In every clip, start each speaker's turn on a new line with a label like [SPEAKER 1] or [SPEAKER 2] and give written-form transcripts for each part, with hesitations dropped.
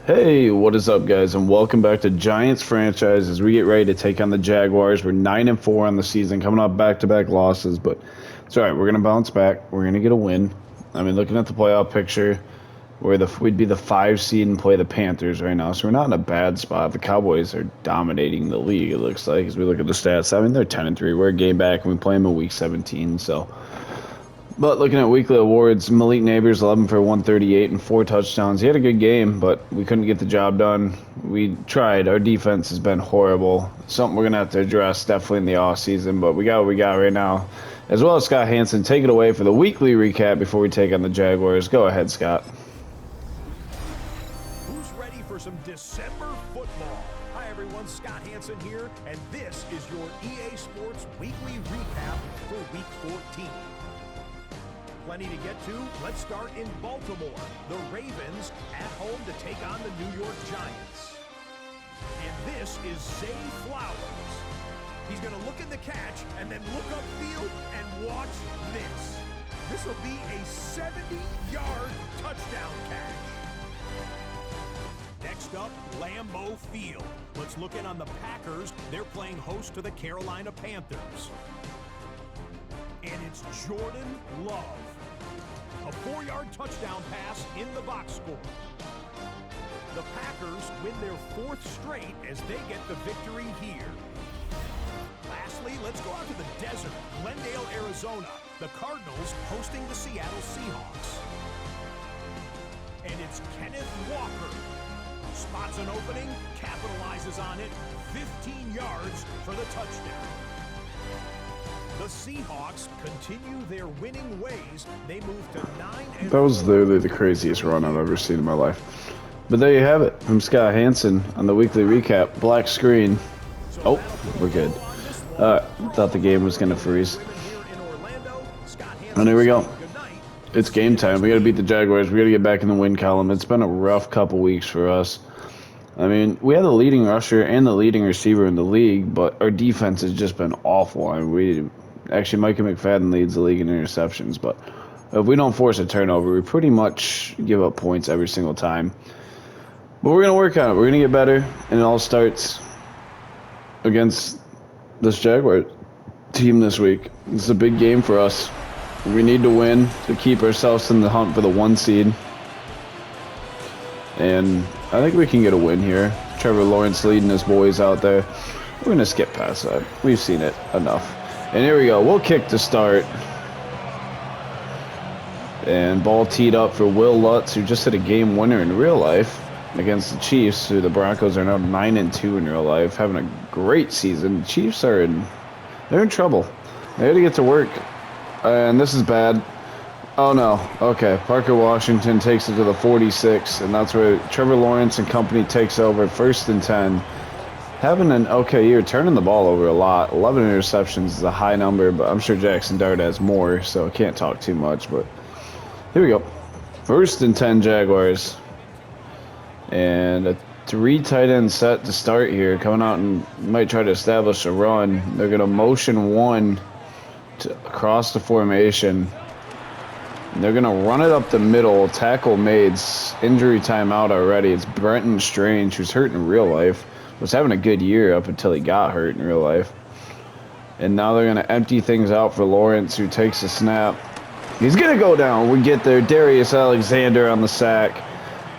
[SPEAKER 1] Hey, what is up, guys, and welcome back to Giants franchise as we get ready to take on the Jaguars. We're 9-4 on the season, coming off back-to-back losses, but it's all right. We're gonna bounce back. We're gonna get a win. I mean, looking at the playoff picture, we'd be the 5 seed and play the Panthers right now, so we're not in a bad spot. The Cowboys are dominating the league. It looks like as we look at the stats. I mean, they're 10-3. We're a game back, and we play them in Week 17, so. But looking at weekly awards, Malik Neighbors 11 for 138 and 4 touchdowns. He had a good game, but we couldn't get the job done. We tried. Our defense has been horrible. Something we're going to have to address definitely in the offseason, but we got what we got right now. As well as Scott Hansen, take it away for the weekly recap before we take on the Jaguars. Go ahead, Scott.
[SPEAKER 2] Who's ready for some December football? Hi everyone, Scott Hansen here, and this is your EA Sports Weekly Recap for Week 14. Plenty to get to. Let's start in Baltimore. The Ravens at home to take on the New York Giants. And this is Zay Flowers. He's going to look at the catch and then look upfield and watch this. This will be a 70-yard touchdown catch. Next up, Lambeau Field. Let's look in on the Packers. They're playing host to the Carolina Panthers. And it's Jordan Love. A 4-yard touchdown pass in the box score. The Packers win their 4th straight as they get the victory here. Lastly, let's go out to the desert, Glendale, Arizona. The Cardinals hosting the Seattle Seahawks. And it's Kenneth Walker. Spots an opening, capitalizes on it, 15 yards for the touchdown. The Seahawks continue their winning ways. They move to 9-4.
[SPEAKER 1] That was literally the craziest run I've ever seen in my life. But there you have it. I'm Scott Hansen on the weekly recap. Black screen. Oh, we're good. Thought the game was going to freeze. And here we go. It's game time. We got to beat the Jaguars. We got to get back in the win column. It's been a rough couple weeks for us. I mean, we have the leading rusher and the leading receiver in the league, but our defense has just been awful. I mean, actually, Micah McFadden leads the league in interceptions, but if we don't force a turnover, we pretty much give up points every single time. But we're going to work on it. We're going to get better, and it all starts against this Jaguar team this week. It's a big game for us. We need to win to keep ourselves in the hunt for the 1 seed. And I think we can get a win here. Trevor Lawrence leading his boys out there. We're going to skip past that. We've seen it enough. And here we go. We'll kick to start. And ball teed up for Will Lutz, who just hit a game winner in real life against the Chiefs, who the Broncos are now 9-2 in real life, having a great season. The Chiefs they're in trouble. They had to get to work. And this is bad. Oh no. Okay. Parker Washington takes it to the 46, and that's where Trevor Lawrence and company takes over. 1st and 10. Having an okay year, turning the ball over a lot. 11 interceptions is a high number, but I'm sure Jackson Dart has more, so I can't talk too much. But here we go. 1st and 10 Jaguars. And a 3 tight end set to start here. Coming out and might try to establish a run. They're going to motion 1 across the formation. They're going to run it up the middle. Tackle made. Injury timeout already. It's Brenton Strange, who's hurt in real life. Was having a good year up until he got hurt in real life. And now they're going to empty things out for Lawrence, who takes a snap. He's going to go down. We get there. Darius Alexander on the sack.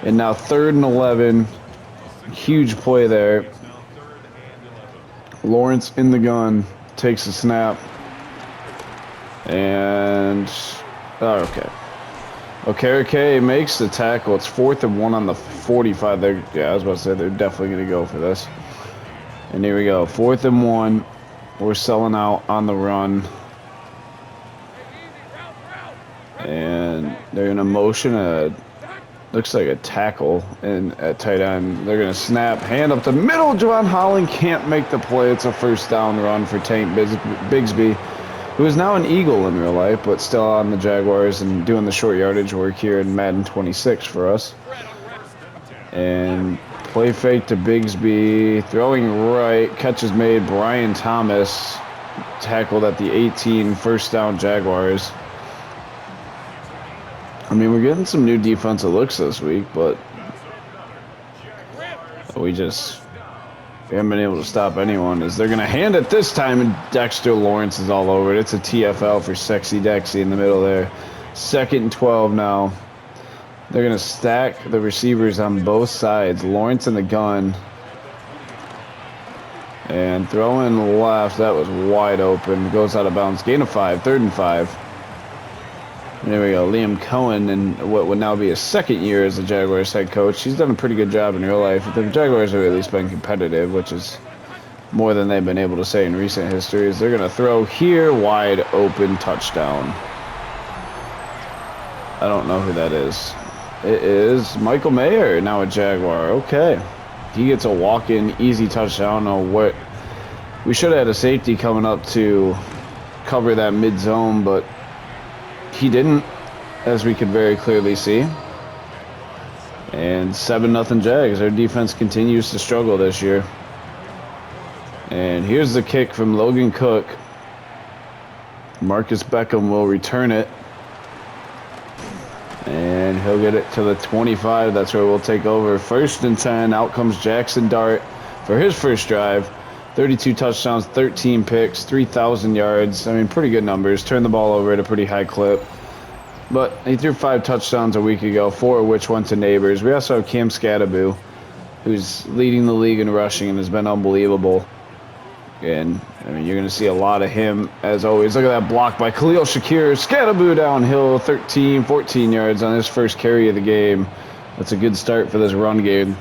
[SPEAKER 1] And now 3rd and 11. Huge play there. Lawrence in the gun. Takes a snap. And... oh, okay. Okay, makes the tackle. It's 4th and 1 on the 45. Yeah, I was about to say they're definitely going to go for this. And here we go. 4th and 1. We're selling out on the run. And they're going to motion looks like a tackle at tight end. They're going to snap. Hand up the middle. Javon Holland can't make the play. It's a 1st down run for Tank Bigsby, who is now an Eagle in real life, but still on the Jaguars and doing the short yardage work here in Madden 26 for us. And play fake to Bigsby, throwing right, catch is made. Brian Thomas tackled at the 18, 1st down Jaguars. I mean, we're getting some new defensive looks this week, but we haven't been able to stop anyone. As they're going to hand it this time, and Dexter Lawrence is all over it. It's a TFL for Sexy Dexy in the middle there. 2nd and 12 now. They're going to stack the receivers on both sides. Lawrence in the gun. And throwing left, that was wide open. Goes out of bounds. Gain of 5, 3rd and 5. And there we go. Liam Cohen in what would now be his 2nd year as the Jaguars head coach. He's done a pretty good job in real life. The Jaguars have at least been competitive, which is more than they've been able to say in recent histories. They're going to throw here, wide open, touchdown. I don't know who that is. It is Michael Mayer, now a Jaguar. Okay. He gets a walk-in, easy touchdown. I don't know what. We should have had a safety coming up to cover that mid-zone, but he didn't, as we could very clearly see. And 7-0 Jags. Our defense continues to struggle this year. And here's the kick from Logan Cook. Marcus Beckham will return it. And he'll get it to the 25. That's where we'll take over. 1st and 10. Out comes Jackson Dart for his first drive. 32 touchdowns, 13 picks, 3,000 yards. I mean, pretty good numbers. Turned the ball over at a pretty high clip. But he threw 5 touchdowns a week ago, 4 of which went to neighbors. We also have Cam Scatterby, who's leading the league in rushing and has been unbelievable. And, I mean, you're going to see a lot of him, as always. Look at that block by Khalil Shakir. Scatterby downhill, 13, 14 yards on his first carry of the game. That's a good start for this run game.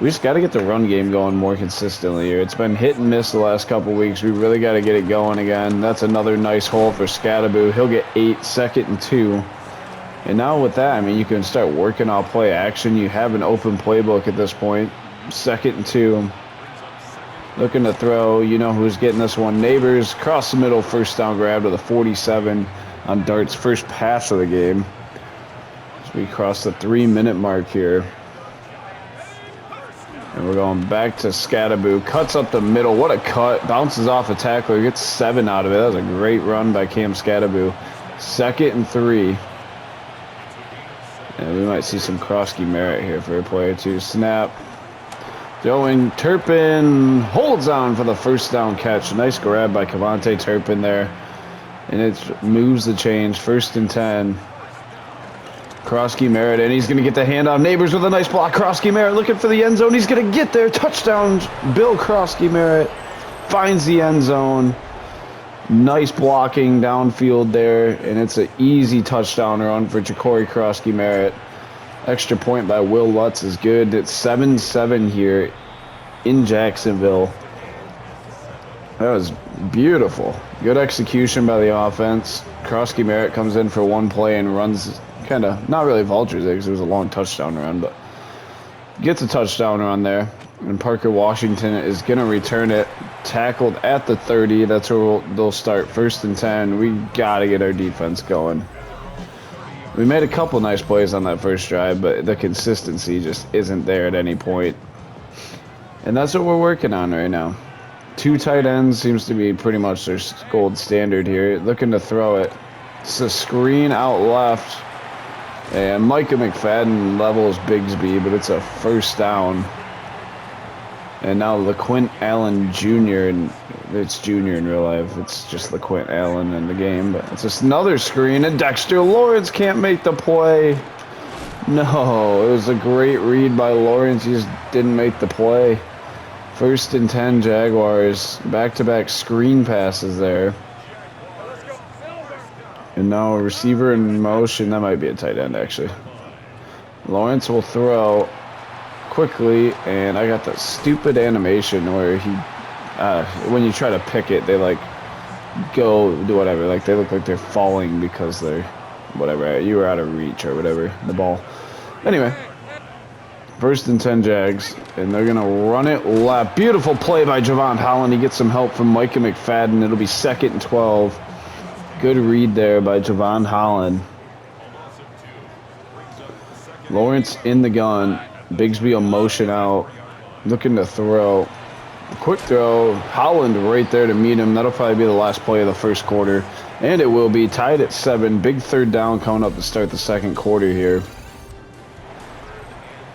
[SPEAKER 1] We just got to get the run game going more consistently here. It's been hit and miss the last couple weeks. We really got to get it going again. That's another nice hole for Scatterby. He'll get 8, 2nd and 2. And now with that, I mean, you can start working off play action. You have an open playbook at this point. 2nd and 2. Looking to throw. You know who's getting this one. Neighbors. Across the middle. First down grab to the 47 on Dart's first pass of the game. As we cross the 3-minute mark here. And we're going back to Scatterby. Cuts up the middle. What a cut. Bounces off a tackler. Gets 7 out of it. That was a great run by Cam Scatterby. 2nd and 3. And we might see some Krosky Merritt here for a play or two. Snap. Throwing. Turpin holds on for the first down catch. Nice grab by Cavante Turpin there. And it moves the change. 1st and 10. Krosky Merritt, and he's going to get the handoff. Neighbors with a nice block. Krosky Merritt looking for the end zone. He's going to get there. Touchdown. Bill Krosky Merritt finds the end zone. Nice blocking downfield there, and it's an easy touchdown run for Ja'Cory Krosky Merritt. Extra point by Will Lutz is good. It's 7-7 here in Jacksonville. That was beautiful. Good execution by the offense. Krosky Merritt comes in for one play and runs kind of, not really vultures it because it was a long touchdown run, but gets a touchdown run there. And Parker Washington is going to return it. Tackled at the 30. That's where they'll start. 1st and 10. We got to get our defense going. We made a couple nice plays on that first drive, but the consistency just isn't there at any point. And that's what we're working on right now. 2 tight ends seems to be pretty much their gold standard here. Looking to throw it. It's a screen out left. And Micah McFadden levels Bigsby, but it's a first down. And now LaQuint Allen Jr., and it's Jr. in real life. It's just LaQuint Allen in the game. But it's just another screen, and Dexter Lawrence can't make the play. No, it was a great read by Lawrence. He just didn't make the play. 1st and 10 Jaguars. Back-to-back screen passes there. And now a receiver in motion. That might be a tight end, actually. Lawrence will throw quickly, and I got that stupid animation where he, when you try to pick it, they like go do whatever. Like they look like they're falling because they're whatever. You were out of reach or whatever. The ball. Anyway, 1st and 10 Jags, and they're gonna run it left. Beautiful play by Javon Holland. He gets some help from Micah McFadden. It'll be 2nd and 12. Good read there by Javon Holland. Lawrence in the gun. Bigsby a motion out. Looking to throw. Quick throw. Holland right there to meet him. That'll probably be the last play of the first quarter. And it will be tied at 7. Big 3rd down coming up to start the 2nd quarter here.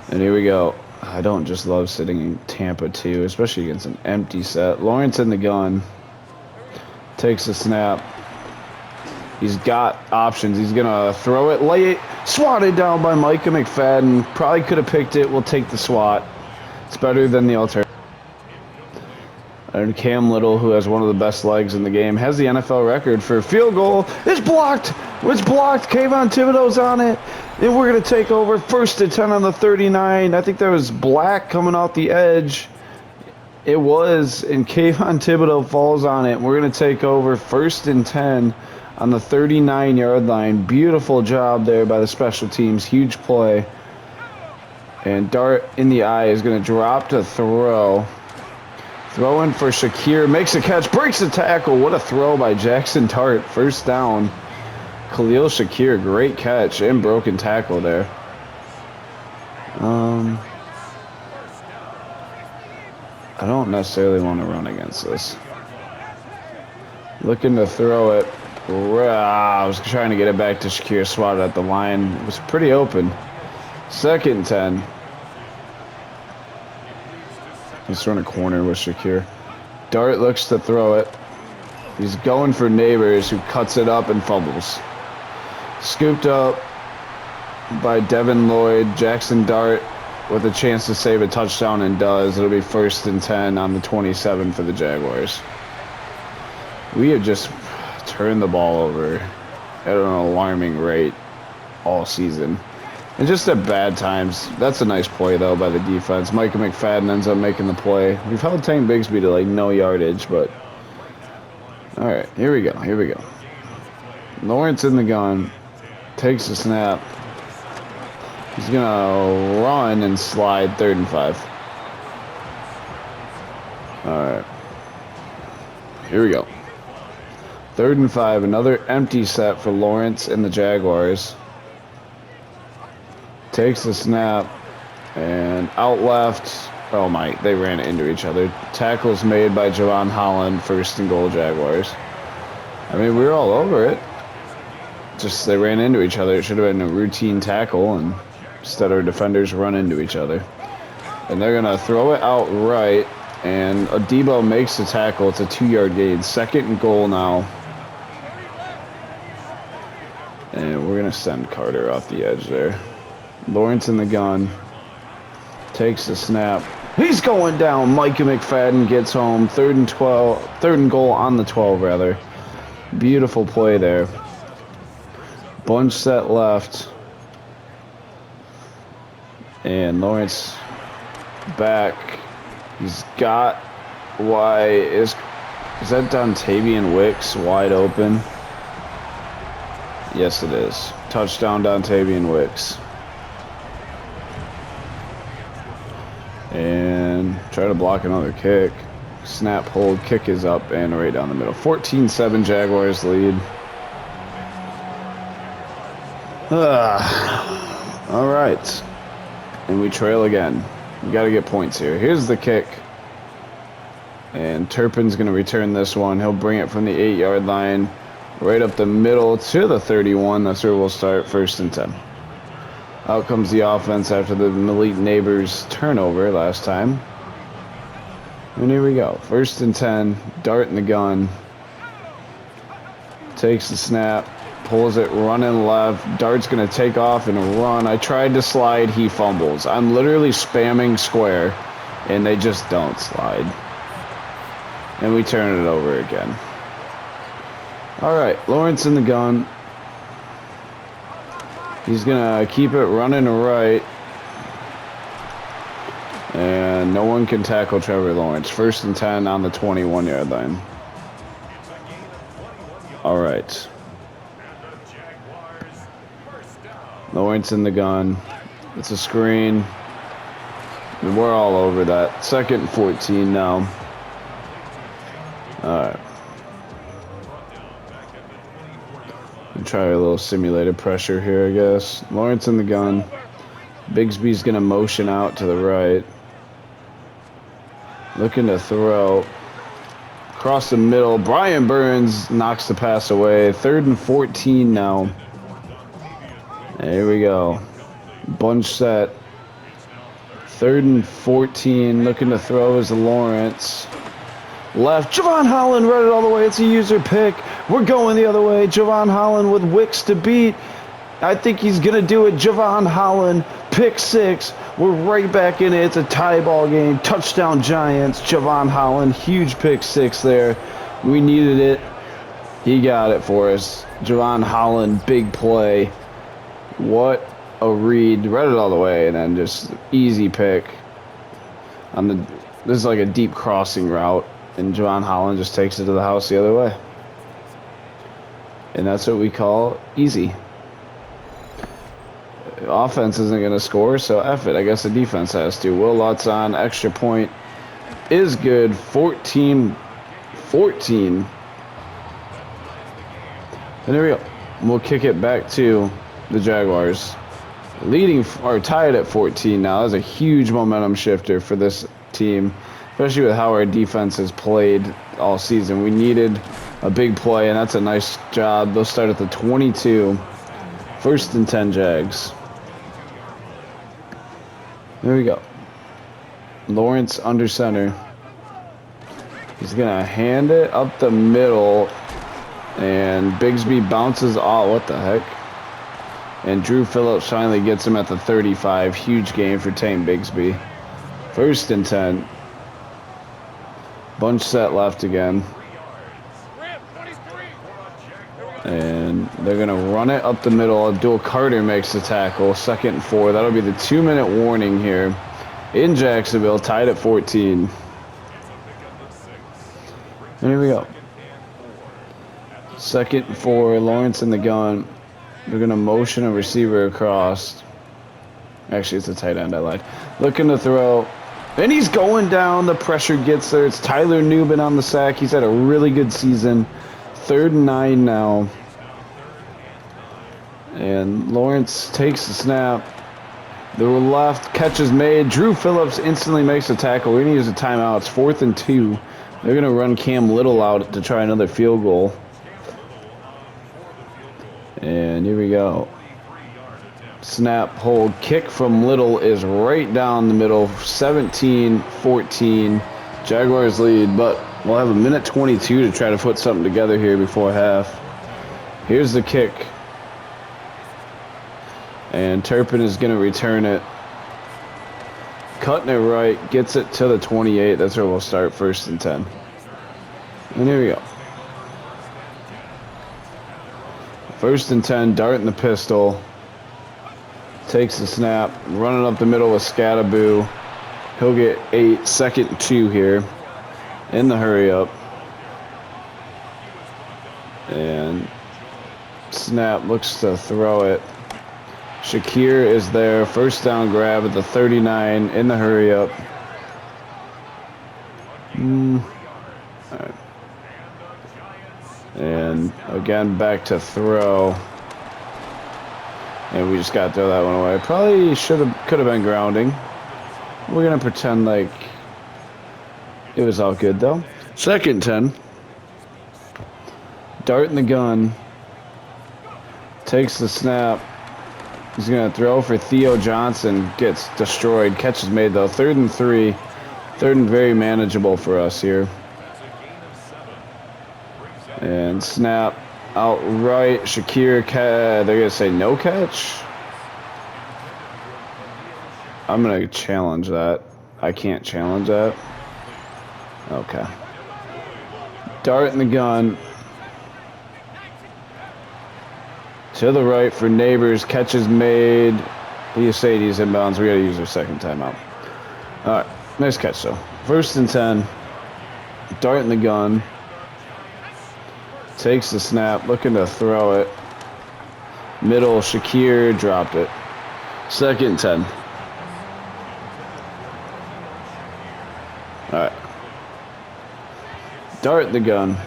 [SPEAKER 1] And here we go. I don't just love sitting in Tampa too, especially against an empty set. Lawrence in the gun. Takes the snap. He's got options. He's going to throw it late. Swatted down by Micah McFadden. Probably could have picked it. We'll take the swat. It's better than the alternative. And Cam Little, who has one of the best legs in the game, has the NFL record for field goal. It's blocked. It's blocked. Kayvon Thibodeau's on it. And we're going to take over 1st and 10 on the 39. I think there was black coming off the edge. It was. And Kayvon Thibodeau falls on it. We're going to take over 1st and 10 on the 39-yard line. Beautiful job there by the special teams. Huge play. And Dart in the eye is going to drop to throw. Throw in for Shakir. Makes a catch. Breaks the tackle. What a throw by Jackson Dart. 1st down. Khalil Shakir. Great catch and broken tackle there. I don't necessarily want to run against this. Looking to throw it. I was trying to get it back to Shakir. Swatted at the line. It was pretty open. 2nd and 10. Let's run a corner with Shakir. Dart looks to throw it. He's going for Neighbors, who cuts it up and fumbles. Scooped up by Devin Lloyd. Jackson Dart with a chance to save a touchdown and does. It'll be 1st and 10 on the 27 for the Jaguars. We have just turned the ball over at an alarming rate all season. And just at bad times. That's a nice play, though, by the defense. Micah McFadden ends up making the play. We've held Tank Bigsby to, like, no yardage, but... All right, here we go. Here we go. Lawrence in the gun. Takes the snap. He's going to run and slide 3rd and 5. All right. Here we go. 3rd and 5. Another empty set for Lawrence and the Jaguars. Takes the snap and out left. Oh my, they ran into each other. Tackles made by Javon Holland. 1st and goal, Jaguars. I mean, we were all over it. Just they ran into each other. It should have been a routine tackle, and instead our defenders run into each other. And they're going to throw it out right, and Adebo makes the tackle. It's a 2-yard gain. 2nd and goal now. And we're going to send Carter off the edge there. Lawrence in the gun. Takes the snap. He's going down. Micah McFadden gets home. 3rd and 12. 3rd and goal on the 12, rather. Beautiful play there. Bunch set left. And Lawrence back. He's got why is that Dontavian Wicks wide open? Yes, it is. Touchdown, Dontavian Wicks. And try to block another kick. Snap, hold, kick is up and right down the middle. 14-7 Jaguars lead. All right. And we trail again. We got to get points here. Here's the kick. And Turpin's going to return this one. He'll bring it from the 8-yard line right up the middle to the 31. That's where we'll start. 1st and 10. Out comes the offense after the Malik Neighbors turnover last time. And here we go. 1st and 10. Dart in the gun. Takes the snap. Pulls it, running left. Dart's going to take off and run. I tried to slide. He fumbles. I'm literally spamming square, and they just don't slide. And we turn it over again. All right, Lawrence in the gun. He's going to keep it running right. And no one can tackle Trevor Lawrence. 1st and 10 on the 21-yard line. All right. Lawrence in the gun. It's a screen. We're all over that. 2nd and 14 now. All right. Try a little simulated pressure here, I guess. Lawrence in the gun. Bigsby's going to motion out to the right. Looking to throw. Across the middle. Brian Burns knocks the pass away. 3rd and 14 now. There we go. Bunch set. 3rd and 14. Looking to throw is Lawrence. Left. Javon Holland read it all the way. It's a user pick. We're going the other way. Javon Holland with Wicks to beat. I think he's going to do it. Javon Holland, pick 6. We're right back in it. It's a tie ball game. Touchdown Giants. Javon Holland, huge pick 6 there. We needed it. He got it for us. Javon Holland, big play. What a read. Read it all the way, and then just easy pick. This is like a deep crossing route, and Javon Holland just takes it to the house the other way. And that's what we call easy. Offense isn't going to score, so F it. I guess the defense has to. Will Lutz on. Extra point is good. 14-14. And there we go. We'll kick it back to the Jaguars. Leading or tied at 14 now. That's a huge momentum shifter for this team, especially with how our defense has played all season. We needed a big play, and that's a nice job. They'll start at the 22. 1st and 10 Jags. There we go. Lawrence under center. He's going to hand it up the middle. And Bigsby bounces off. What the heck? And Drew Phillips finally gets him at the 35. Huge game for Tank Bigsby. 1st and 10. Bunch set left again. And they're going to run it up the middle. Abdul Carter makes the tackle. 2nd and 4. That'll be the 2-minute warning here in Jacksonville, tied at 14. And here we go. 2nd and 4. Lawrence in the gun. They're going to motion a receiver across. Actually, it's a tight end. I lied. Looking to throw. And he's going down. The pressure gets there. It's Tyler Newman on the sack. He's had a really good season. 3rd and 9 now. And Lawrence takes the snap. The left catch is made. Drew Phillips instantly makes a tackle. We're going to use a timeout. It's 4th and 2. They're going to run Cam Little out to try another field goal. And here we go. Snap, hold, kick from Little is right down the middle. 17-14. Jaguars lead, but we'll have a minute 22 to try to put something together here before half. Here's the kick. And Turpin is going to return it. Cutting it right, gets it to the 28. That's where we'll start, 1st and 10. And here we go. 1st and 10, dart in the pistol. Takes the snap, running up the middle with Scattaboo. He'll get 8, 2nd and 2 here in the hurry up. And snap, looks to throw it. Shakir is there, 1st down grab at the 39 in the hurry up. All right. And again, back to throw. And we just got to throw that one away. Probably could have been grounding. We're going to pretend like it was all good, though. 2nd and 10. Dart in the gun. Takes the snap. He's going to throw for Theo Johnson. Gets destroyed. Catch is made, though. 3rd and 3. 3rd and very manageable for us here. And snap out right. Shakir, they're going to say no catch. I'm going to challenge that. I can't challenge that. Okay. Dart in the gun. To the right for Neighbors. Catch is made. Eusaides inbounds. We got to use our 2nd timeout. All right. Nice catch, though. 1st and 10. Dart in the gun. Takes the snap. Looking to throw it. Middle. Shakir dropped it. 2nd and 10. All right. Dart in the gun.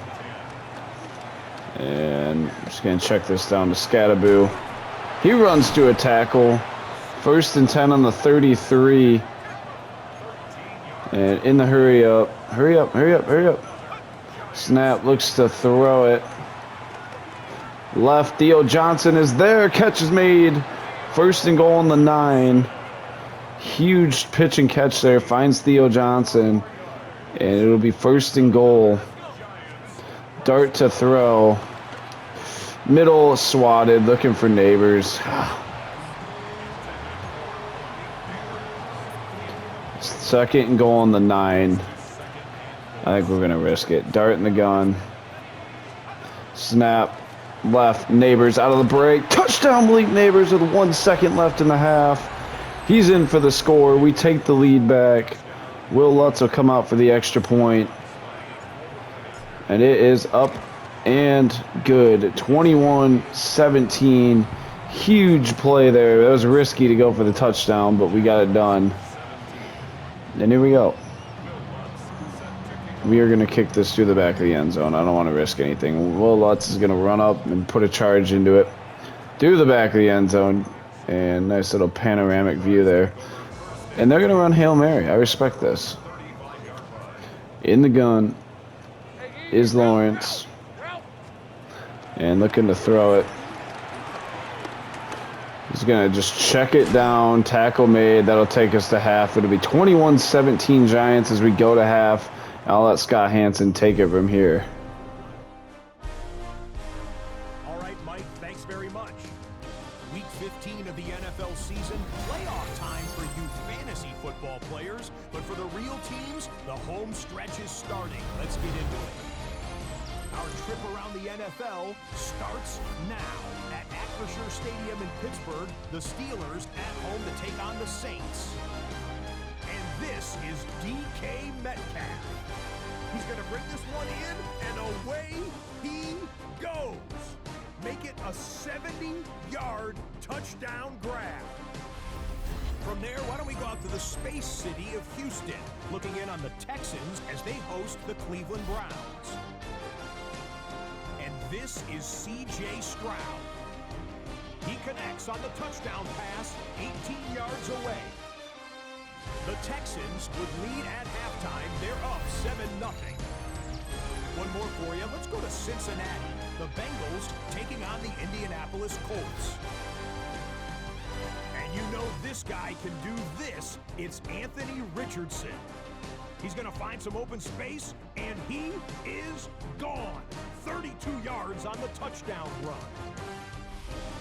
[SPEAKER 1] And I'm just going to check this down to Scattaboo. He runs to a tackle. 1st and 10 on the 33. And in the hurry up. Hurry up, hurry up, hurry up. Snap, looks to throw it. Left, Theo Johnson is there. Catch is made. 1st and goal on the 9. Huge pitch and catch there. Finds Theo Johnson. And it'll be 1st and goal. Dart to throw. Middle swatted. Looking for Neighbors. 2nd and goal on the 9. I think we're going to risk it. Dart in the gun. Snap. Left. Neighbors out of the break. Touchdown, Malik Neighbors with 1 second left in the half. He's in for the score. We take the lead back. Will Lutz will come out for the extra point. And it is up and good. 21-17. Huge play there. It was risky to go for the touchdown, but we got it done. And here we go. We are going to kick this through the back of the end zone. I don't want to risk anything. Will Lutz is going to run up and put a charge into it. Through the back of the end zone. And nice little panoramic view there. And they're going to run Hail Mary. I respect this. In the gun is Lawrence. And looking to throw it. He's going to just check it down. Tackle made. That'll take us to half. It'll be 21-17 Giants as we go to half. I'll let Scott Hansen take it from here.
[SPEAKER 2] All right, Mike, thanks very much. Week 15 of the NFL season, playoff time for you fantasy football players. But for the real teams, the home stretch is starting. Let's get into it. Our trip around the NFL starts now. At Acrisure Stadium in Pittsburgh, the Steelers at home to take on the Saints. And this is DK Metcalf. He's going to bring this one in, and away he goes. Make it a 70-yard touchdown grab. From there, why don't we go out to the space city of Houston, looking in on the Texans as they host the Cleveland Browns. And this is C.J. Stroud. He connects on the touchdown pass 18 yards away. The Texans would lead at halftime. They're up 7-0. One more for you. Let's go to Cincinnati. The Bengals taking on the Indianapolis Colts. And you know this guy can do this. It's Anthony Richardson. He's going to find some open space, and he is gone. 32 yards on the touchdown run.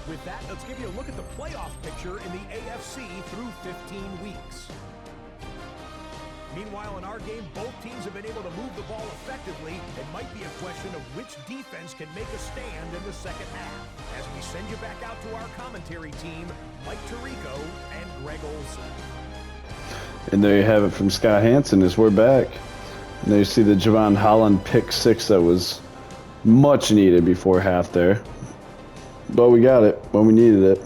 [SPEAKER 2] With that, let's give you a look at the playoff picture in the AFC through 15 weeks. Meanwhile, in our game, both teams have been able to move the ball effectively. It might be a question of which defense can make a stand in the second half. As we send you back out to our commentary team, Mike Tirico and Greg Olson.
[SPEAKER 1] And there you have it from Scott Hansen as we're back. And there you see the Javon Holland pick 6 that was much needed before half there. But we got it when we needed it.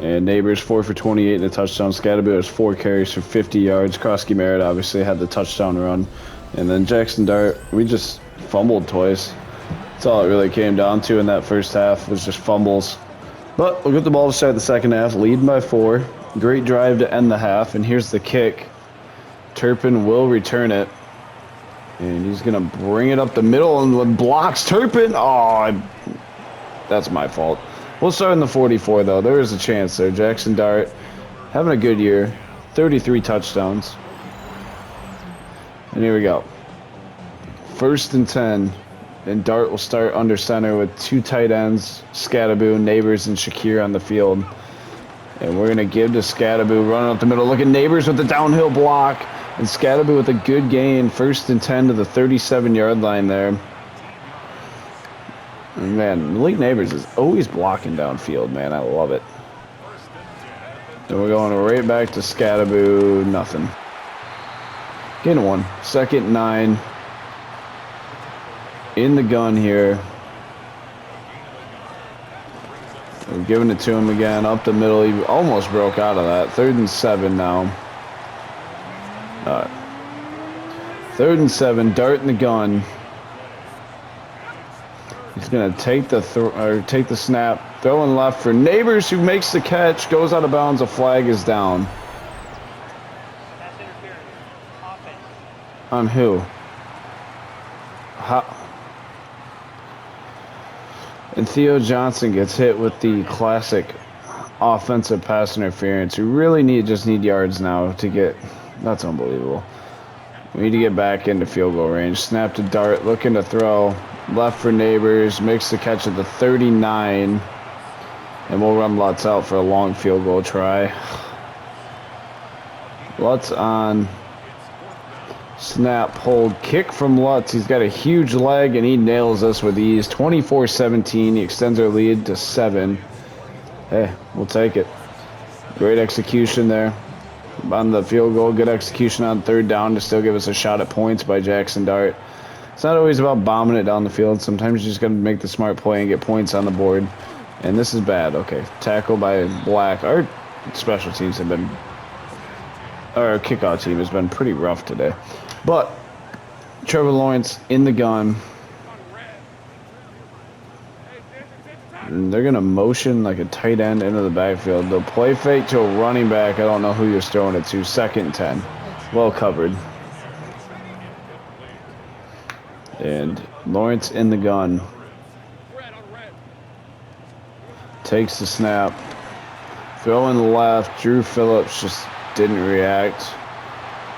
[SPEAKER 1] And Neighbors 4 for 28 and a touchdown. Scatterbill has 4 carries for 50 yards. Krosky Merritt obviously had the touchdown run. And then Jackson Dart, we just fumbled twice. That's all it really came down to in that first half was just fumbles. But we'll get the ball to start the second half, leading by 4. Great drive to end the half. And here's the kick. Turpin will return it. And he's going to bring it up the middle and blocks Turpin. Oh, that's my fault. We'll start in the 44, though. There is a chance there. Jackson Dart having a good year. 33 touchdowns. And here we go. 1st and 10. And Dart will start under center with 2 tight ends, Scatterboot, Neighbors, and Shakir on the field. And we're going to give to Scatterboot running up the middle. Look at Neighbors with the downhill block. And Scatterboot with a good gain. 1st and 10 to the 37-yard line there. Man, Malik Neighbors is always blocking downfield, man. I love it. Then we're going right back to Scatterboot. Nothing. Getting 1. 2nd and 9. In the gun here. We're giving it to him again. Up the middle. He almost broke out of that. 3rd and 7 now. 3rd and 7. Dart in the gun. He's going to take the snap, throwing left for Neighbors, who makes the catch, goes out of bounds. A flag is down.
[SPEAKER 3] Pass interference. Offense.
[SPEAKER 1] On who? And Theo Johnson gets hit with the classic offensive pass interference. We really just need yards now to get. That's unbelievable. We need to get back into field goal range. Snap to Dart, looking to throw. Left for Neighbors, makes the catch at the 39. And we'll run Lutz out for a long field goal try. Lutz on. Snap, hold, kick from Lutz. He's got a huge leg, and he nails us with ease. 24-17. He extends our lead to 7. Hey, we'll take it. Great execution there on the field goal. Good execution on third down to still give us a shot at points by Jackson Dart. It's not always about bombing it down the field. Sometimes you just got to make the smart play and get points on the board. And this is bad. Okay, tackle by Black. Our special teams have been... Our kickoff team has been pretty rough today. But Trevor Lawrence in the gun. And they're going to motion like a tight end into the backfield. They'll play fake to a running back. I don't know who you're throwing it to. 2nd and 10. Well covered. And Lawrence in the gun. Takes the snap. Throwing left. Drew Phillips just didn't react.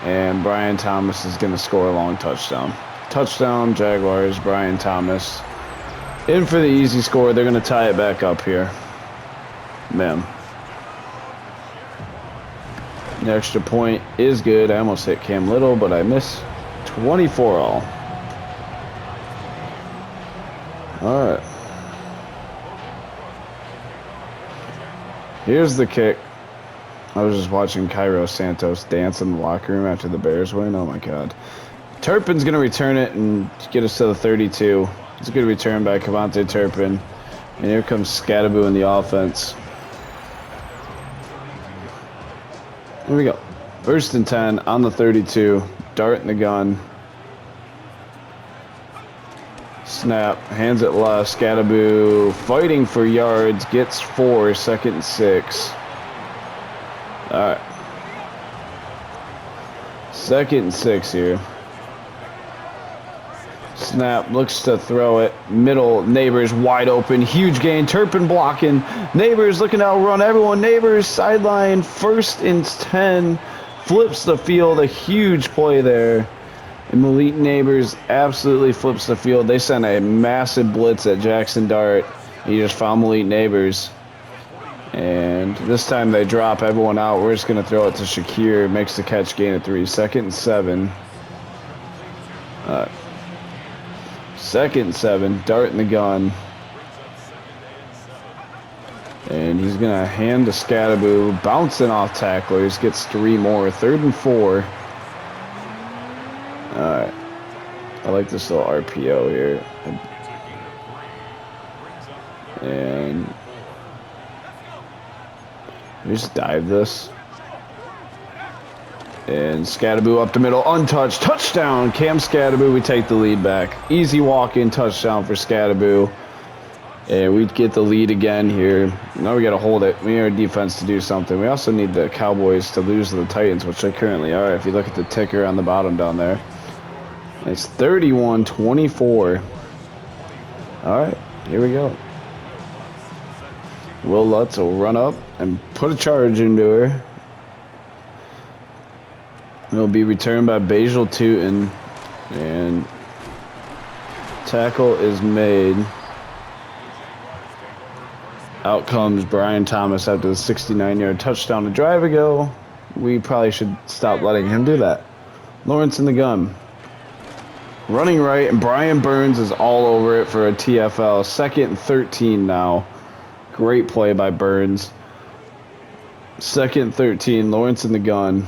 [SPEAKER 1] And Brian Thomas is going to score a long touchdown. Touchdown, Jaguars, Brian Thomas. In for the easy score. They're going to tie it back up here. Man. The extra point is good. I almost hit Cam Little, but I missed. 24 all. All right. Here's the kick. I was just watching Cairo Santos dance in the locker room after the Bears win. Oh, my God. Turpin's going to return it and get us to the 32. It's a good return by Cavante Turpin. And here comes Scattaboo in the offense. Here we go. 1st and 10 on the 32. Dart in the gun. Snap. Hands it left. Scattaboo fighting for yards. Gets 4. 2nd and 6. All right. 2nd and 6 here. Snap, looks to throw it. Middle, Neighbors wide open. Huge gain. Turpin blocking. Neighbors looking to outrun everyone. Neighbors sideline. 1st and 10. Flips the field. A huge play there. And Malik Neighbors absolutely flips the field. They sent a massive blitz at Jackson Dart. He just found Malik Neighbors. And this time they drop everyone out. We're just going to throw it to Shakir. Makes the catch, gain of 3. 2nd and 7. 2nd and 7. Dart in the gun. And he's going to hand to Scattaboo. Bouncing off tacklers. Gets 3 more. 3rd and 4. Alright. I like this little RPO here. And we just dive this. And Scattaboo up the middle, untouched. Touchdown, Cam Scattaboo. We take the lead back. Easy walk-in touchdown for Scattaboo. And we get the lead again here. Now we got to hold it. We need our defense to do something. We also need the Cowboys to lose to the Titans, which they currently are. If you look at the ticker on the bottom down there. It's 31-24. All right, here we go. Will Lutz will run up and put a charge into her. It'll be returned by Basil Tootin. And tackle is made. Out comes Brian Thomas after the 69-yard touchdown a drive ago. We probably should stop letting him do that. Lawrence in the gun. Running right, and Brian Burns is all over it for a TFL. 2nd and 13 now. Great play by Burns. 2nd and 13. Lawrence in the gun.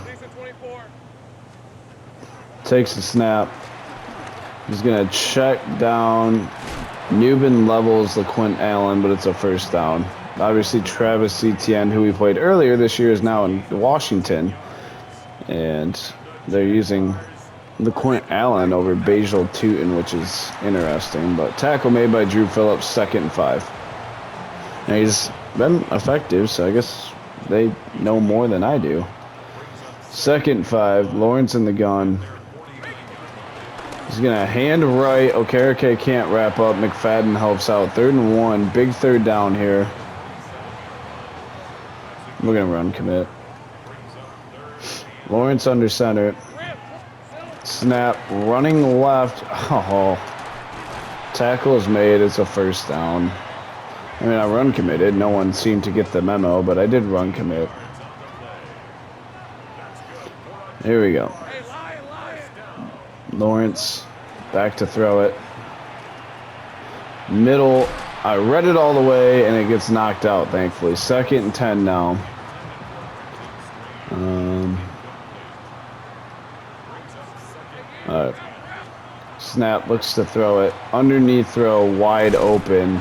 [SPEAKER 1] Takes the snap. He's going to check down. Newbin levels LaQuint Allen, but it's a 1st down. Obviously, Travis Etienne, who we played earlier this year, is now in Washington. And they're using LaQuint Allen over Basil Tootin, which is interesting. But tackle made by Drew Phillips, 2nd and 5. Now he's been effective, so I guess they know more than I do. 2nd and 5. Lawrence in the gun. He's going to hand right. Okereke can't wrap up. McFadden helps out. 3rd and 1. Big 3rd down here. We're going to run commit. Lawrence under center. Snap, running left. Oh, tackle is made. It's a first down. I mean, I run committed. No one seemed to get the memo, but I did run commit. Here we go. Lawrence back to throw it. Middle. I read it all the way, and it gets knocked out, thankfully. 2nd and 10 now. All right. Snap, looks to throw it. Underneath throw, wide open.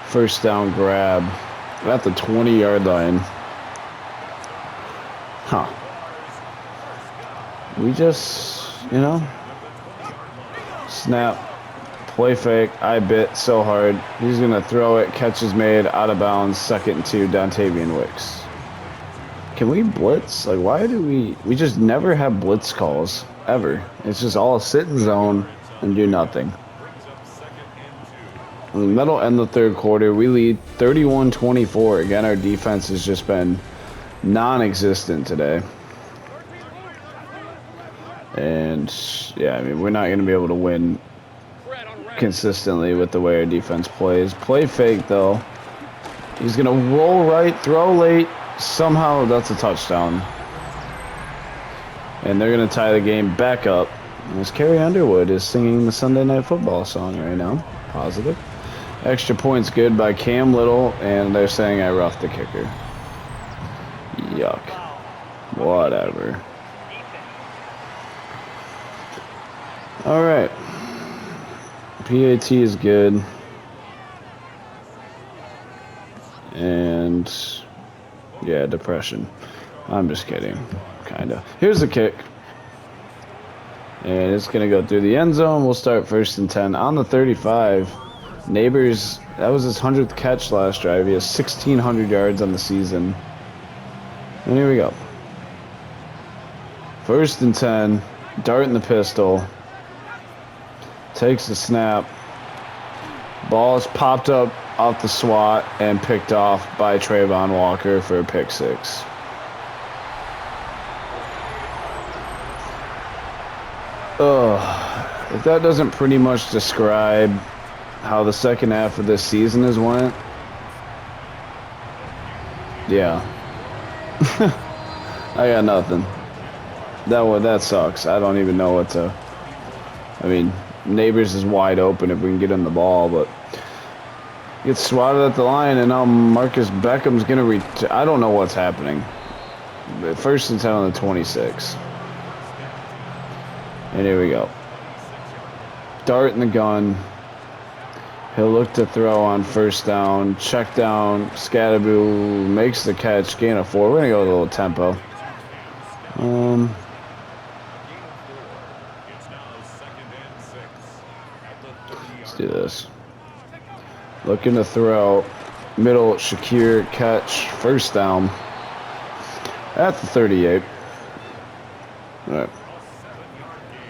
[SPEAKER 1] First down grab. At the 20-yard line. Huh. We just, you know. Snap. Play fake. I bit so hard. He's going to throw it. Catch is made. Out of bounds. 2nd and 2. Dontavian Wicks. Can we blitz? Like, why do we just never have blitz calls. Ever. It's just all sit in zone and do nothing. In the middle and the 3rd quarter, we lead 31-24. Again, our defense has just been non-existent today. And, yeah, I mean, we're not going to be able to win consistently with the way our defense plays. Play fake, though. He's going to roll right, throw late. Somehow, that's a touchdown. And they're going to tie the game back up. As Carrie Underwood is singing the Sunday Night Football song right now. Positive. Extra points good by Cam Little, and they're saying I roughed the kicker. Yuck. Whatever. All right. PAT is good. And, yeah, depression. I'm just kidding. Kind of. Here's the kick. And it's going to go through the end zone. We'll start 1st and 10 on the 35. Neighbors, that was his 100th catch last drive. He has 1,600 yards on the season. And here we go. 1st and 10. Dart in the pistol. Takes the snap. Ball is popped up off the swat and picked off by Trayvon Walker for a pick 6. If that doesn't pretty much describe how the second half of this season has went, yeah. I got nothing. That sucks. I don't even know what to. I mean, Neighbors is wide open if we can get him the ball, but gets swatted at the line, and now Marcus Beckham's gonna I don't know what's happening. 1st and 10 on the 26. And here we go. Dart in the gun. He'll look to throw on 1st down. Check down. Scatterboo makes the catch. Gain of 4. We're going to go with a little tempo. Let's do this. Looking to throw. Middle, Shakir, catch. 1st down. At the 38. All right.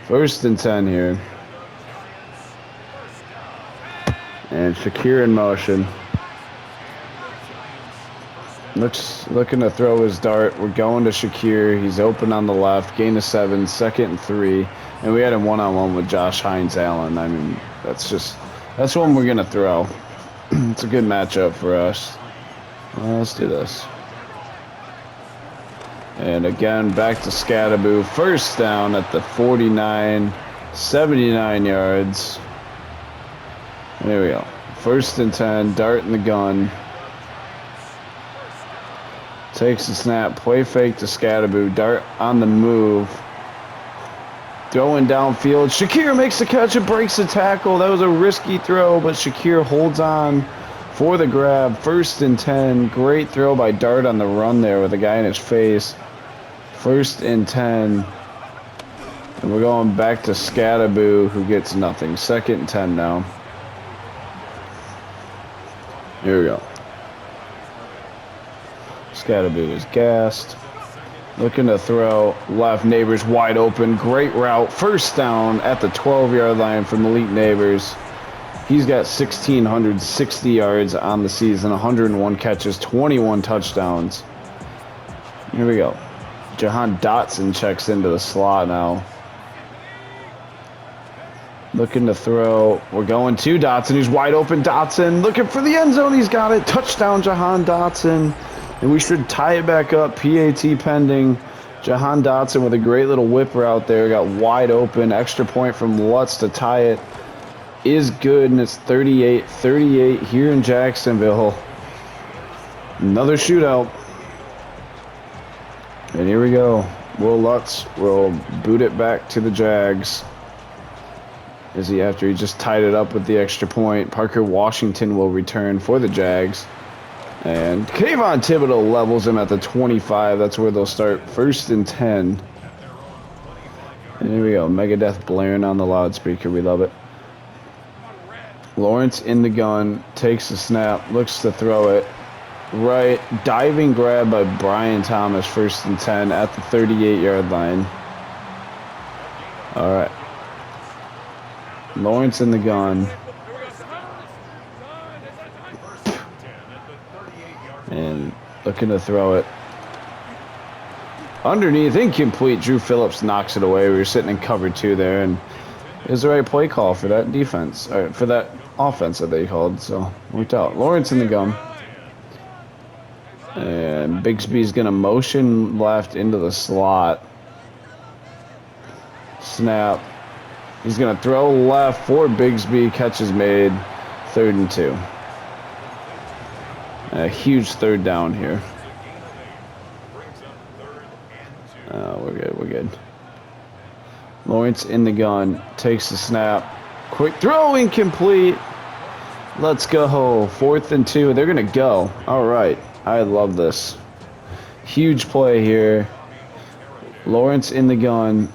[SPEAKER 1] 1st and 10 here. And Shakir in motion. Looking to throw his dart. We're going to Shakir. He's open on the left. Gain of 7. 2nd and 3. And we had him one-on-one with Josh Hines-Allen. I mean, that's one we're going to throw. It's a good matchup for us. Let's do this. And again, back to Scatterboo. 1st down at the 49, 79 yards. And here we go. 1st and 10, Dart in the gun. Takes the snap, play fake to Scatterboo. Dart on the move. Throwing downfield. Shakir makes the catch and breaks the tackle. That was a risky throw, but Shakir holds on for the grab. 1st and 10. Great throw by Dart on the run there with a guy in his face. 1st and 10. And we're going back to Scatterboo, who gets nothing. 2nd and 10 now. Here we go. Scatterboo is gassed. Looking to throw. Left, Neighbors wide open. Great route. 1st down at the 12-yard line from Elite Neighbors. He's got 1,660 yards on the season, 101 catches, 21 touchdowns. Here we go. Jahan Dotson checks into the slot now. Looking to throw. We're going to Dotson. He's wide open. Dotson looking for the end zone. He's got it. Touchdown, Jahan Dotson. And we should tie it back up. PAT pending. Jahan Dotson with a great little whip route there. Got wide open. Extra point from Lutz to tie it. Is good, and it's 38-38 here in Jacksonville. Another shootout. And here we go. Will Lutz will boot it back to the Jags. Is he after he just tied it up with the extra point? Parker Washington will return for the Jags. And Kayvon Thibodeau levels him at the 25. That's where they'll start 1st and 10. And here we go. Megadeth blaring on the loudspeaker. We love it. Lawrence in the gun. Takes the snap. Looks to throw it. Right. Diving grab by Brian Thomas. 1st and 10 at the 38-yard line. All right. Lawrence in the gun. And looking to throw it. Underneath, incomplete. Drew Phillips knocks it away. We were sitting in cover 2 there, and it was the right play call for that defense, or for that offense that they called, so worked out. Lawrence in the gun. And Bigsby's going to motion left into the slot. Snap. He's going to throw left for Bigsby. Catch is made. 3rd and 2. A huge 3rd down here. We're good. We're good. Lawrence in the gun. Takes the snap. Quick throw. Incomplete. Let's go. 4th and 2. They're going to go. All right. I love this. Huge play here. Lawrence in the gun.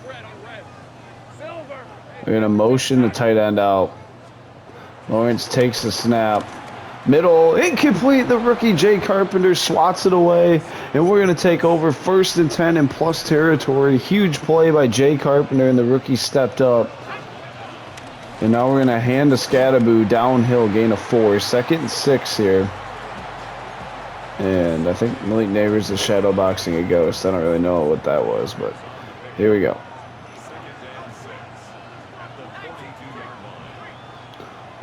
[SPEAKER 1] We're going to motion the tight end out. Lawrence takes the snap. Middle, incomplete. The rookie Jay Carpenter swats it away. And we're going to take over 1st and 10 in plus territory. Huge play by Jay Carpenter, and the rookie stepped up. And now we're going to hand to Scattaboo downhill, gain of 4. 2nd and 6 here. And I think Malik Neighbors is shadow boxing a ghost. I don't really know what that was, but here we go.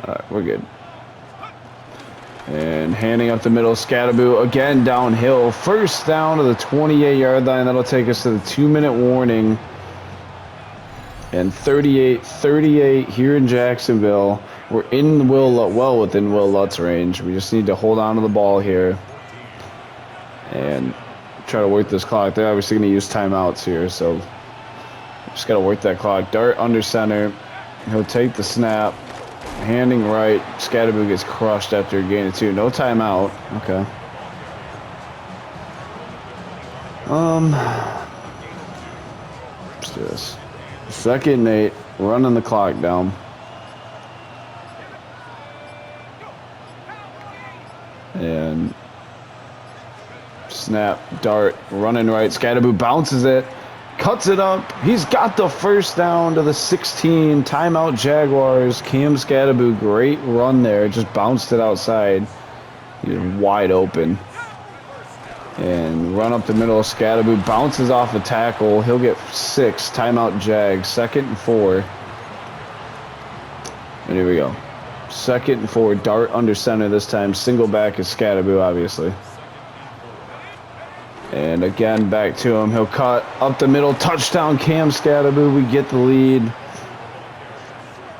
[SPEAKER 1] All right, we're good. And handing up the middle, Scattaboo again downhill. 1st down to the 28-yard line. That'll take us to the 2-minute warning. And 38-38 here in Jacksonville. We're in well within Will Lutz range. We just need to hold on to the ball here and try to work this clock. They're obviously going to use timeouts here, so just got to work that clock. Dart under center. He'll take the snap. Handing right. Scattaboo gets crushed after a gain of 2. No timeout. Okay. Let's do this. 2nd and 8. Running the clock down. And snap, dart, running right. Scattaboo bounces it. Cuts it up. He's got the 1st down to the 16. Timeout Jaguars. Cam Scattaboo, great run there. Just bounced it outside. He's wide open. And run up the middle. Scattaboo bounces off a tackle. He'll get 6. Timeout Jags. 2nd and 4. And here we go. 2nd and 4. Dart under center this time. Single back is Scattaboo, obviously. And again, back to him. He'll cut up the middle. Touchdown, Cam Scattaboo. We get the lead.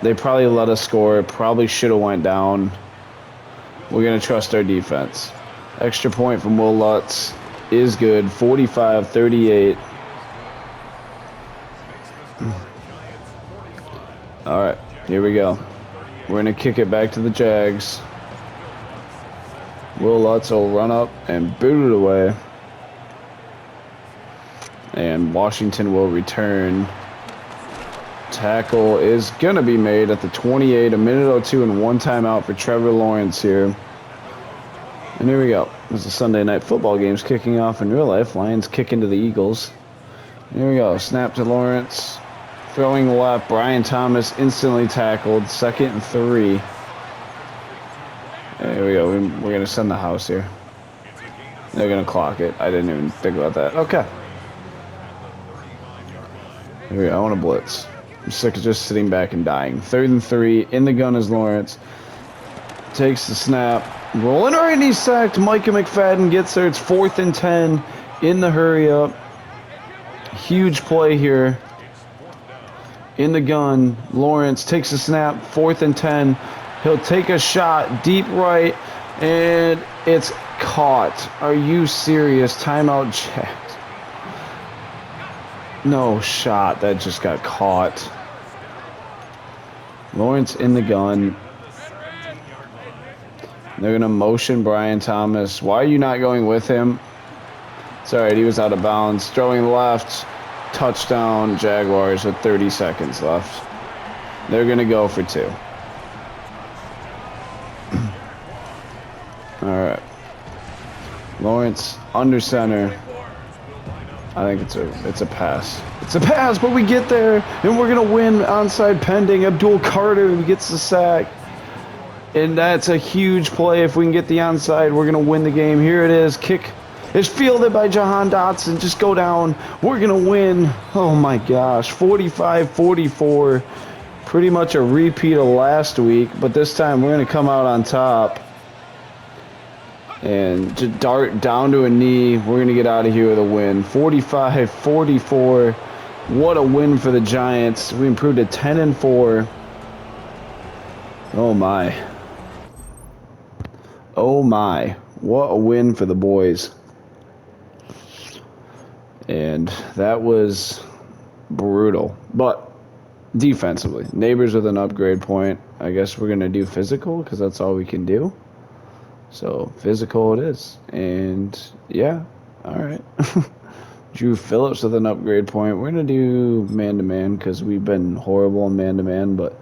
[SPEAKER 1] They probably let us score. Probably should have went down. We're going to trust our defense. Extra point from Will Lutz is good. 45-38. All right, here we go. We're going to kick it back to the Jags. Will Lutz will run up and boot it away. And Washington will return. Tackle is going to be made at the 28. 1:02 and 1 timeout for Trevor Lawrence here. And here we go. This is Sunday night football games kicking off in real life. Lions kick into the Eagles. Here we go. Snap to Lawrence. Throwing left. Brian Thomas instantly tackled. 2nd and 3. There we go. We're going to send the house here. They're going to clock it. I didn't even think about that. Okay. Here we go. I want to blitz. I'm sick of just sitting back and dying. 3rd and 3. In the gun is Lawrence. Takes the snap. Rolling right, and he's sacked. Micah McFadden gets there. It's 4th and 10 in the hurry up. Huge play here. In the gun, Lawrence takes the snap. 4th and 10. He'll take a shot deep right, and it's caught. Are you serious? Timeout checked. No shot. That just got caught. Lawrence in the gun. They're going to motion Brian Thomas. Why are you not going with him? It's all right. He was out of bounds. Throwing left. Touchdown, Jaguars with 30 seconds left. They're going to go for 2. All right. Lawrence under center. I think it's a pass. It's a pass, but we get there, and we're going to win onside pending. Abdul Carter gets the sack. And that's a huge play. If we can get the onside, we're going to win the game. Here it is. Kick is fielded by Jahan Dotson. Just go down. We're going to win. Oh, my gosh. 45-44. Pretty much a repeat of last week. But this time, we're going to come out on top. And just dart down to a knee. We're going to get out of here with a win. 45-44. What a win for the Giants. We improved to 10-4. Oh, my. Oh, my. What a win for the boys. And that was brutal. But defensively, Neighbors with an upgrade point. I guess we're going to do physical because that's all we can do. So physical it is. And yeah, all right. Drew Phillips with an upgrade point. We're going to do man-to-man because we've been horrible in man-to-man. But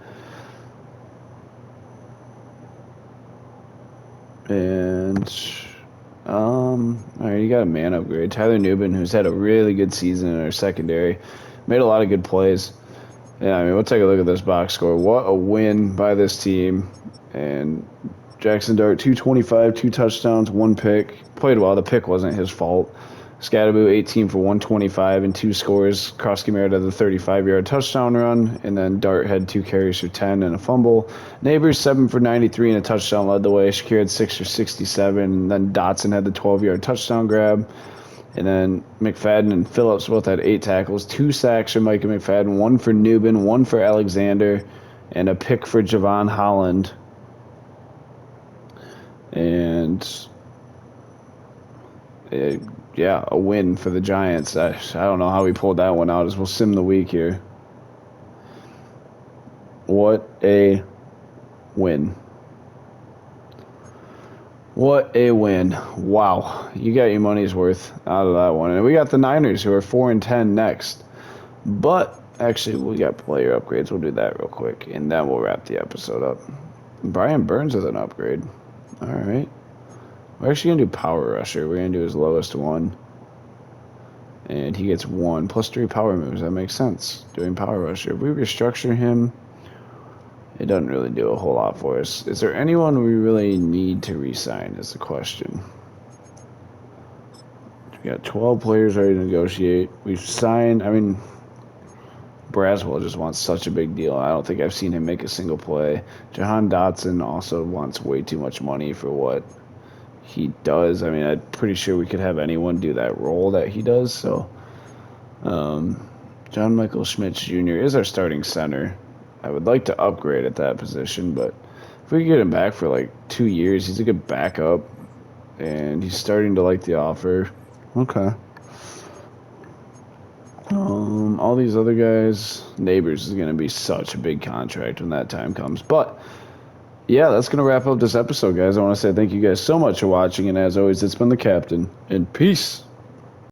[SPEAKER 1] all right, you got a man upgrade. Tyler Newbin, who's had a really good season in our secondary, made a lot of good plays. Yeah, I mean, we'll take a look at this box score. What a win by this team. And Jackson Dart, 225, 2 touchdowns, 1 pick. Played well. The pick wasn't his fault. Scatterboo, 18 for 125 and 2 scores. Krosky Merritt had the 35-yard touchdown run. And then Dart had 2 carries for 10 and a fumble. Neighbors, 7 for 93 and a touchdown led the way. Shakir had 6 for 67. And then Dotson had the 12-yard touchdown grab. And then McFadden and Phillips both had 8 tackles. 2 sacks for Micah McFadden. 1 for Newbin. 1 for Alexander. And a pick for Javon Holland. And yeah, a win for the Giants. I don't know how we pulled that one out as we'll sim the week here. What a win. What a win. Wow. You got your money's worth out of that one. And we got the Niners who are 4-10 next. But actually, we got player upgrades. We'll do that real quick. And then we'll wrap the episode up. Brian Burns with an upgrade. All right. We're actually going to do Power Rusher. We're going to do his lowest one. And he gets 1 plus 3 power moves. That makes sense. Doing Power Rusher. If we restructure him, it doesn't really do a whole lot for us. Is there anyone we really need to re-sign is the question. We got 12 players ready to negotiate. We've signed, I mean, Braswell just wants such a big deal. I don't think I've seen him make a single play. Jahan Dotson also wants way too much money for what he does. I mean, I'm pretty sure we could have anyone do that role that he does. So, John Michael Schmitz Jr. is our starting center. I would like to upgrade at that position, but if we could get him back for like 2 years, he's a good backup, and he's starting to like the offer. Okay. All these other guys, Neighbors is going to be such a big contract when that time comes. But yeah, that's going to wrap up this episode, guys. I want to say thank you guys so much for watching, and as always, it's been the Captain, and peace.